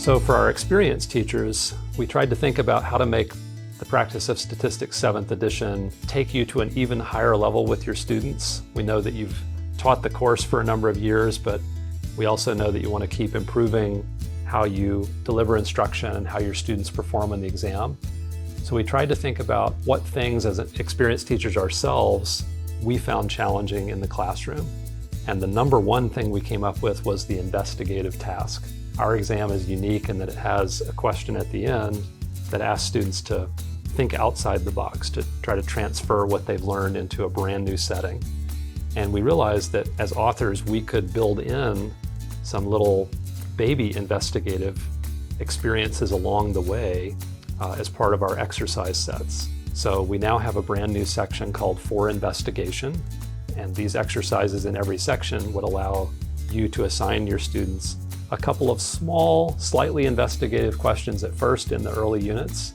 So for our experienced teachers, we tried to think about how to make the practice of statistics 7th edition take you to an even higher level with your students. We know that you've taught the course for a number of years, but we also know that you want to keep improving how you deliver instruction and how your students perform in the exam. So we tried to think about what things as experienced teachers ourselves we found challenging in the classroom. And the number one thing we came up with was the investigative task. Our exam is unique in that it has a question at the end that asks students to think outside the box, to try to transfer what they've learned into a brand new setting. And we realized that as authors, we could build in some little baby investigative experiences along the way as part of our exercise sets. So we now have a brand new section called For Investigation, and these exercises in every section would allow you to assign your students a couple of small, slightly investigative questions at first in the early units,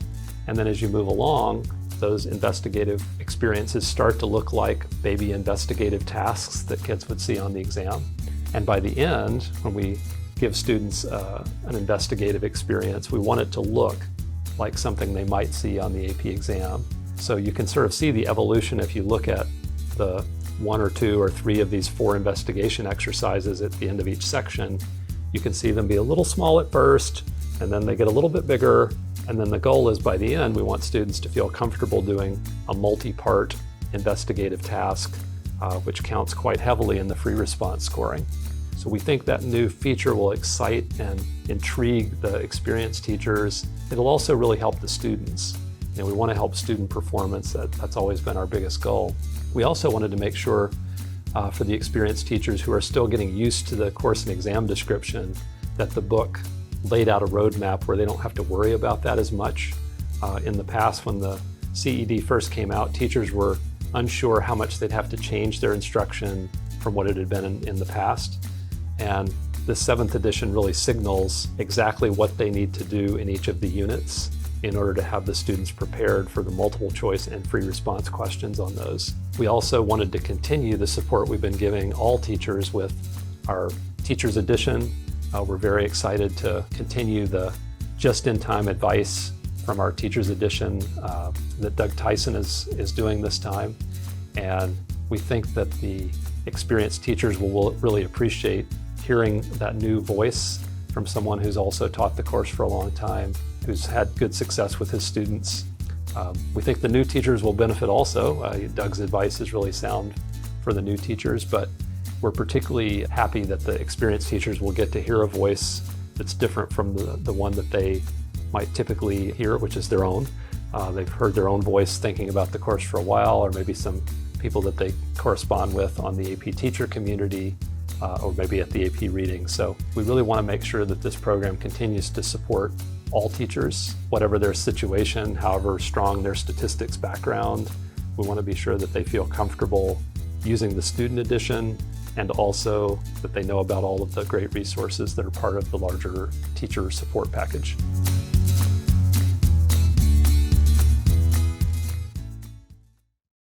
and then as you move along, those investigative experiences start to look like baby investigative tasks that kids would see on the exam. And by the end, when we give students an investigative experience, we want it to look like something they might see on the AP exam. So you can sort of see the evolution if you look at the 1 or 2 or 3 of these 4 investigation exercises at the end of each section. You can see them be a little small at first, and then they get a little bit bigger, and then the goal is by the end we want students to feel comfortable doing a multi-part investigative task, which counts quite heavily in the free response scoring. So we think that new feature will excite and intrigue the experienced teachers. It'll also really help the students. We want to help student performance. That's always been our biggest goal. We also wanted to make sure for the experienced teachers who are still getting used to the course and exam description that the book laid out a roadmap where they don't have to worry about that as much. In the past, when the CED first came out, teachers were unsure how much they'd have to change their instruction from what it had been in the past. And the 7th edition really signals exactly what they need to do in each of the units in order to have the students prepared for the multiple choice and free response questions on those. We also wanted to continue the support we've been giving all teachers with our Teachers Edition. We're very excited to continue the just-in-time advice from our Teachers Edition that Doug Tyson is doing this time. And we think that the experienced teachers will really appreciate hearing that new voice from someone who's also taught the course for a long time, who's had good success with his students. We think the new teachers will benefit also. Doug's advice is really sound for the new teachers, but we're particularly happy that the experienced teachers will get to hear a voice that's different from the one that they might typically hear, which is their own. They've heard their own voice thinking about the course for a while, or maybe some people that they correspond with on the AP teacher community, or maybe at the AP reading. So we really want to make sure that this program continues to support all teachers, whatever their situation, however strong their statistics background. We want to be sure that they feel comfortable using the student edition, and also that they know about all of the great resources that are part of the larger teacher support package.